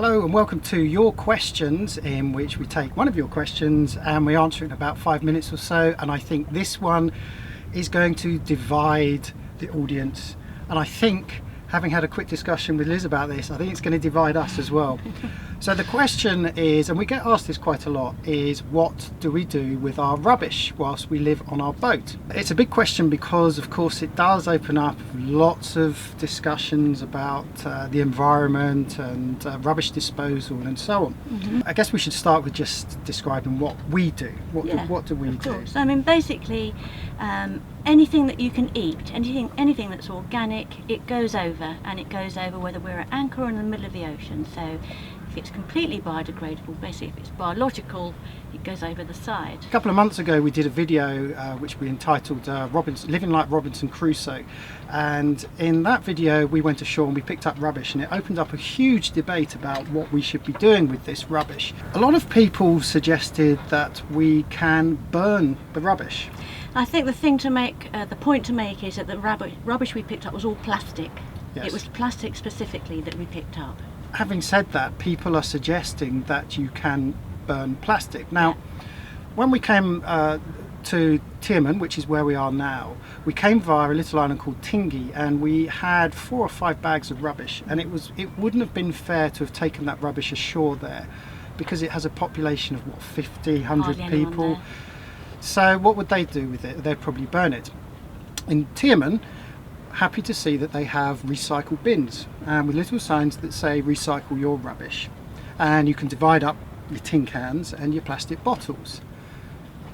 Hello and welcome to Your Questions, in which we take one of your questions and we answer it in about 5 minutes or so. And I think this one is going to divide the audience, and I think, having had a quick discussion with Liz about this, I think it's going to divide us as well. So the question is, and we get asked this quite a lot, is what do we do with our rubbish whilst we live on our boat? It's a big question because of course it does open up lots of discussions about the environment and rubbish disposal and so on. I guess we should start with just describing what we do. What do we do? So I mean, basically anything that you can eat, anything that's organic, it goes over, and it goes over whether we're at anchor or in the middle of the ocean. So if it's completely biodegradable, basically if it's biological, it goes over the side. A couple of months ago we did a video which we entitled Living Like Robinson Crusoe, and in that video we went ashore and we picked up rubbish, and it opened up a huge debate about what we should be doing with this rubbish. A lot of people suggested that we can burn the rubbish. I think the thing to make, the point to make is that the rubbish we picked up was all plastic. Yes. It was plastic specifically that we picked up. Having said that, people are suggesting that you can burn plastic. Now, when we came to Tierman, which is where we are now, we came via a little island called Tingi, and we had 4 or 5 bags of rubbish, and it wouldn't have been fair to have taken that rubbish ashore there, because it has a population of what, 50, 100 people. So what would they do with it? They'd probably burn it. In Tierman, happy to see that they have recycle bins with little signs that say recycle your rubbish, and you can divide up your tin cans and your plastic bottles.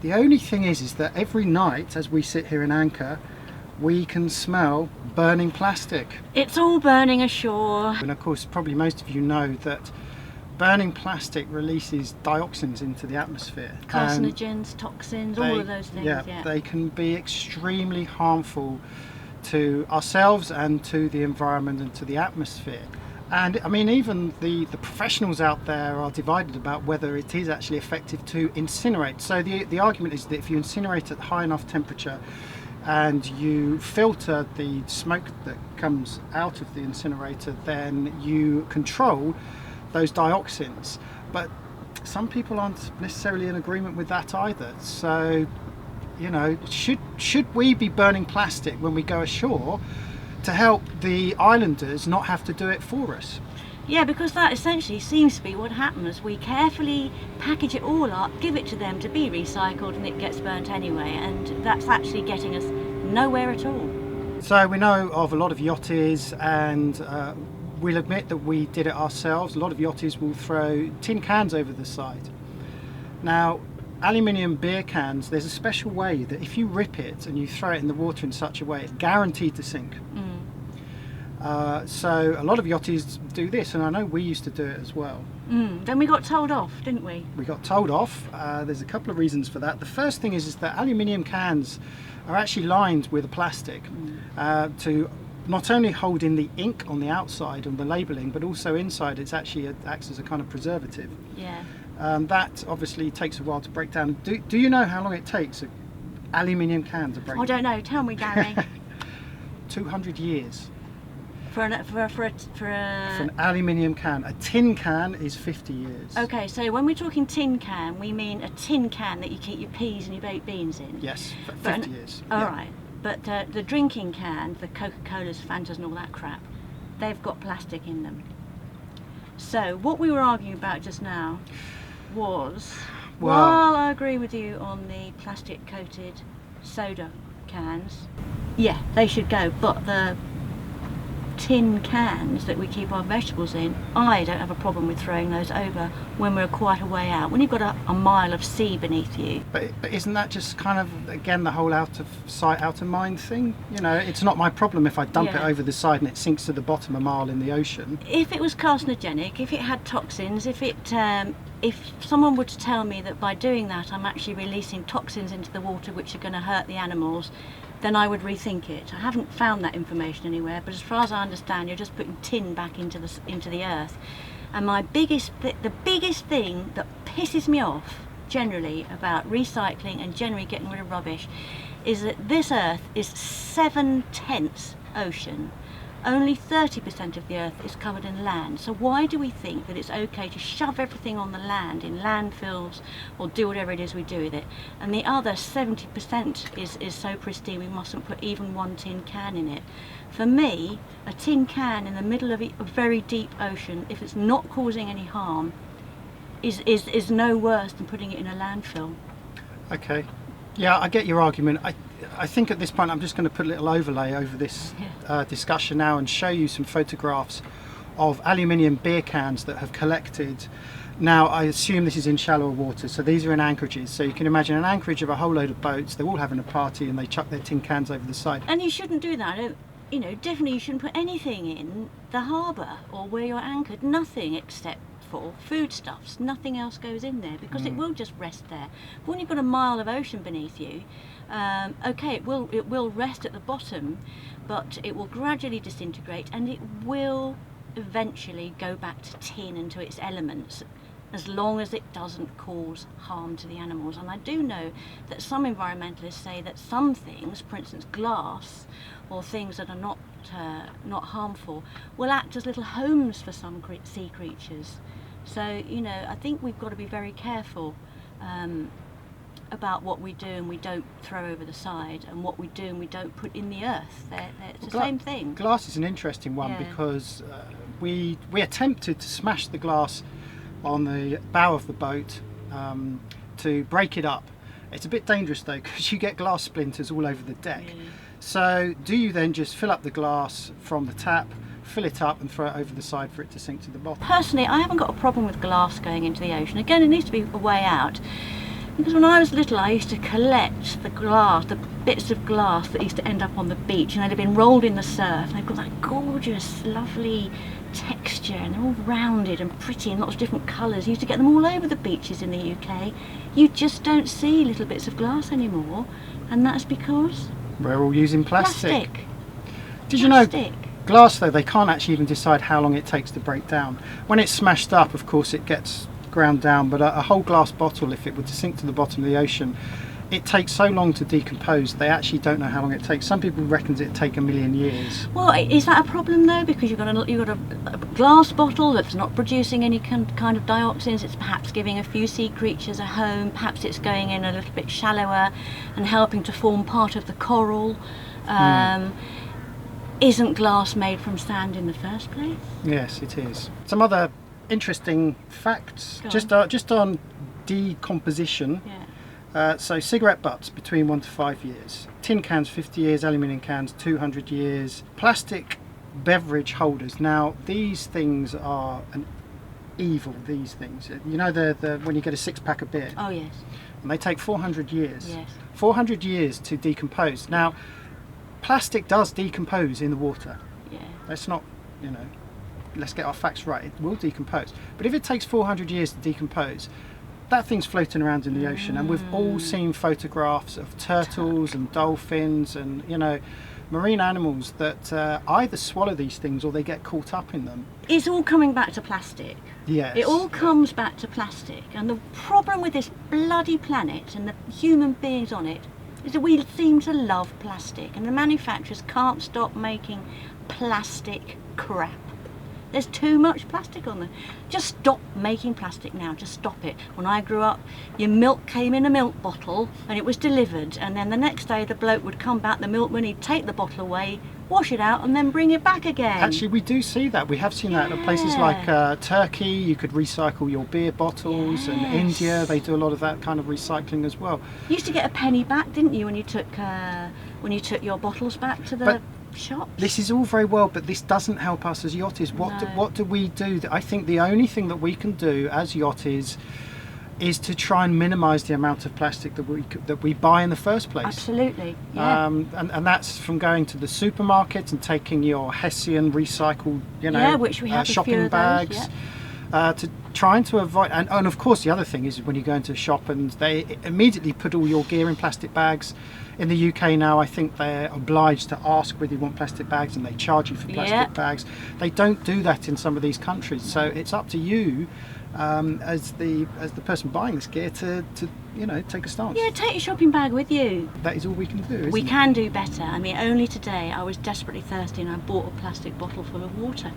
The only thing is that every night as we sit here in anchor, we can smell burning plastic. It's all burning ashore. And of course probably most of you know that burning plastic releases dioxins into the atmosphere. Carcinogens, toxins, all of those things. Yeah, they can be extremely harmful to ourselves and to the environment and to the atmosphere. And I mean, even the professionals out there are divided about whether it is actually effective to incinerate. So the argument is that if you incinerate at high enough temperature and you filter the smoke that comes out of the incinerator, then you control those dioxins. But some people aren't necessarily in agreement with that either. So, you know, should we be burning plastic when we go ashore to help the islanders not have to do it for us? Yeah, because that essentially seems to be what happens. We carefully package it all up, give it to them to be recycled, and it gets burnt anyway, and that's actually getting us nowhere at all. So we know of a lot of yachties, and we'll admit that we did it ourselves. A lot of yachties will throw tin cans over the side. Now, aluminium beer cans, there's a special way that if you rip it and you throw it in the water in such a way, it's guaranteed to sink. So a lot of yachties do this, and I know we used to do it as well. Then we got told off, didn't we? We got told off. There's a couple of reasons for that. The first thing is that aluminium cans are actually lined with a plastic to not only hold in the ink on the outside on the labelling, but also inside it acts as a kind of preservative. Yeah. That obviously takes a while to break down. Do you know how long it takes an aluminium can to break down? I don't know. Tell me, Gary. 200 years. For an aluminium can. A tin can is 50 years. Okay, so when we're talking tin can, we mean a tin can that you keep your peas and your baked beans in. Yes, for 50 years. All right, but the drinking can, the Coca-Colas, Fantas and all that crap, they've got plastic in them. So what we were arguing about just now was, while I agree with you on the plastic coated soda cans, yeah, they should go, but the tin cans that we keep our vegetables in, I don't have a problem with throwing those over when we're quite a way out, when you've got a mile of sea beneath you. But isn't that just kind of, again, the whole out of sight, out of mind thing? You know, it's not my problem if I dump it over the side and it sinks to the bottom a mile in the ocean. If it was carcinogenic, if it had toxins, if someone were to tell me that by doing that I'm actually releasing toxins into the water which are going to hurt the animals, then I would rethink it. I haven't found that information anywhere, but as far as I understand, you're just putting tin back into the earth. And the biggest thing that pisses me off generally about recycling and generally getting rid of rubbish is that this earth is 7/10 ocean. only 30% of the earth is covered in land. So why do we think that it's okay to shove everything on the land in landfills or do whatever it is we do with it, and the other 70% is so pristine we mustn't put even one tin can in it? For me, a tin can in the middle of a very deep ocean, if it's not causing any harm, is no worse than putting it in a landfill. Okay, yeah, I get your argument. I think at this point I'm just going to put a little overlay over this discussion now and show you some photographs of aluminium beer cans that have collected. Now I assume this is in shallower waters, so these are in anchorages, so you can imagine an anchorage of a whole load of boats. They're all having a party and they chuck their tin cans over the side. And you shouldn't do that. You know, definitely you shouldn't put anything in the harbour or where you're anchored, nothing except for foodstuffs. Nothing else goes in there because it will just rest there. But when you've got a mile of ocean beneath you, okay, it will rest at the bottom, but it will gradually disintegrate and it will eventually go back to tin and to its elements, as long as it doesn't cause harm to the animals. And I do know that some environmentalists say that some things, for instance glass or things that are not harmful, will act as little homes for some sea creatures. So, you know, I think we've got to be very careful about what we do and we don't throw over the side, and what we do and we don't put in the earth. It's the same thing. Glass is an interesting one because we attempted to smash the glass on the bow of the boat to break it up. It's a bit dangerous though, because you get glass splinters all over the deck. So do you then just fill up the glass from the tap, fill it up and throw it over the side for it to sink to the bottom? Personally, I haven't got a problem with glass going into the ocean. Again, it needs to be a way out. Because when I was little, I used to collect the glass, the bits of glass that used to end up on the beach, and they'd have been rolled in the surf, and they've got that gorgeous, lovely texture, and they're all rounded and pretty in lots of different colours. You used to get them all over the beaches in the UK. You just don't see little bits of glass anymore, and that's because we're all using plastic. Did you know glass though, they can't actually even decide how long it takes to break down. When it's smashed up, of course it gets ground down, but a whole glass bottle, if it were to sink to the bottom of the ocean, it takes so long to decompose. They actually don't know how long it takes. Some people reckon it'd take 1,000,000 years. Well, is that a problem though? Because you've got a glass bottle that's not producing any kind of dioxins. It's perhaps giving a few sea creatures a home. Perhaps it's going in a little bit shallower and helping to form part of the coral. Isn't glass made from sand in the first place? Yes, it is. Some other interesting facts just on decomposition. So cigarette butts between 1 to 5 years, tin cans 50 years, aluminium cans 200 years, plastic beverage holders. Now these things are an evil. These things, you know, the when you get a 6-pack of beer. Oh yes. And they take 400 years. Yes. 400 years to decompose. Now, plastic does decompose in the water. Yeah. Let's not, you know, let's get our facts right. It will decompose. But if it takes 400 years to decompose, that thing's floating around in the ocean, and we've all seen photographs of turtles and dolphins and, you know, marine animals that either swallow these things or they get caught up in them. It's all coming back to plastic. Yes. It all comes back to plastic, and the problem with this bloody planet and the human beings on it is that we seem to love plastic, and the manufacturers can't stop making plastic crap. There's too much plastic on there. Just stop making plastic now, just stop it. When I grew up, your milk came in a milk bottle and it was delivered, and then the next day the bloke would come back, the milkman, he'd take the bottle away, wash it out and then bring it back again. Actually, we do see that. We have seen that at places like Turkey. You could recycle your beer bottles, and India, they do a lot of that kind of recycling as well. You used to get a penny back, didn't you, when you took your bottles back to the shops? This is all very well, but this doesn't help us as yachties. What do we do? I think the only thing that we can do as yachties is to try and minimise the amount of plastic that we buy in the first place. Absolutely. Yeah. And that's from going to the supermarket and taking your Hessian recycled, you know, which we have shopping bags. to trying to avoid, and of course the other thing is when you go into a shop and they immediately put all your gear in plastic bags. In the UK now, I think they're obliged to ask whether you want plastic bags, and they charge you for plastic bags. They don't do that in some of these countries, so it's up to you as the person buying this gear to you know, take a stance. Yeah, take your shopping bag with you. That is all we can do, isn't We it? can do better. I mean, only today I was desperately thirsty and I bought a plastic bottle full of water.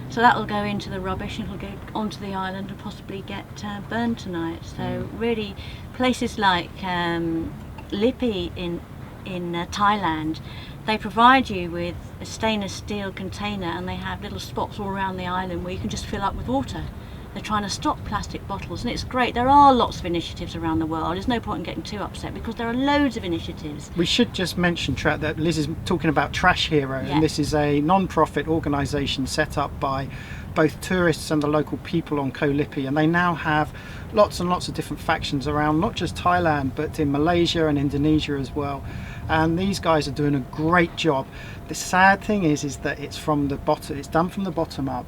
So that'll go into the rubbish and it'll go onto the island and possibly get burned tonight. So really, places like Lipi in Thailand, they provide you with a stainless steel container and they have little spots all around the island where you can just fill up with water. They're trying to stop plastic bottles, and it's great. There are lots of initiatives around the world. There's no point in getting too upset because there are loads of initiatives. We should just mention that Liz is talking about Trash Hero, and this is a non-profit organisation set up by both tourists and the local people on Koh Lipi, and they now have lots and lots of different factions around, not just Thailand but in Malaysia and Indonesia as well. And these guys are doing a great job. The sad thing is that it's from the bottom. It's done from the bottom up.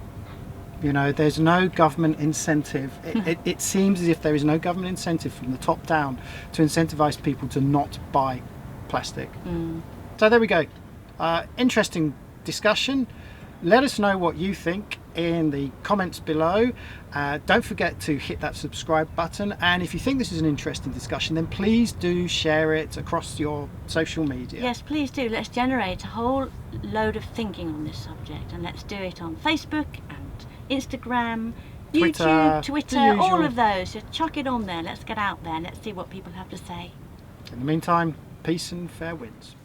You know, there's no government incentive. It seems as if there is no government incentive from the top down to incentivize people to not buy plastic. So there we go. Interesting discussion. Let us know what you think in the comments below. Don't forget to hit that subscribe button, and if you think this is an interesting discussion, then please do share it across your social media. Yes, please do. Let's generate a whole load of thinking on this subject, and let's do it on Facebook and Instagram, Twitter, YouTube, Twitter, the usual. all of those. Just chuck it on there. Let's get out there and let's see what people have to say. In the meantime, peace and fair winds.